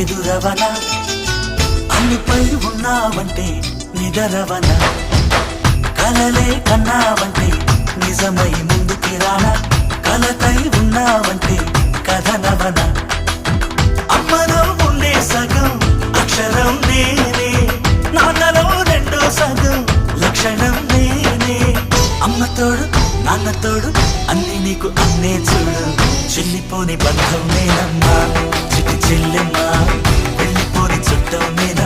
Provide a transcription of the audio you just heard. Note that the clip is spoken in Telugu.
ఎదురవనా అన్నిపై ఉన్నావంటే నిదరవనా కలలే కన్నావంటే నిజమై ముందుకి రానా కలతై ఉన్నావంటే కథనవనా అమ్మలో ఉండే సగం అక్షరం నేనే నాన్నలో రెండో సగం లక్షణం నేనే అమ్మ తోడు నాన్న తోడు అన్ని నీకు అన్నే చూడు చెల్లిపోని బంధం నేనమ్మా చిట్టి చెల్లెమ్మా వెళ్ళిపోని చుట్టం నేనమ్మా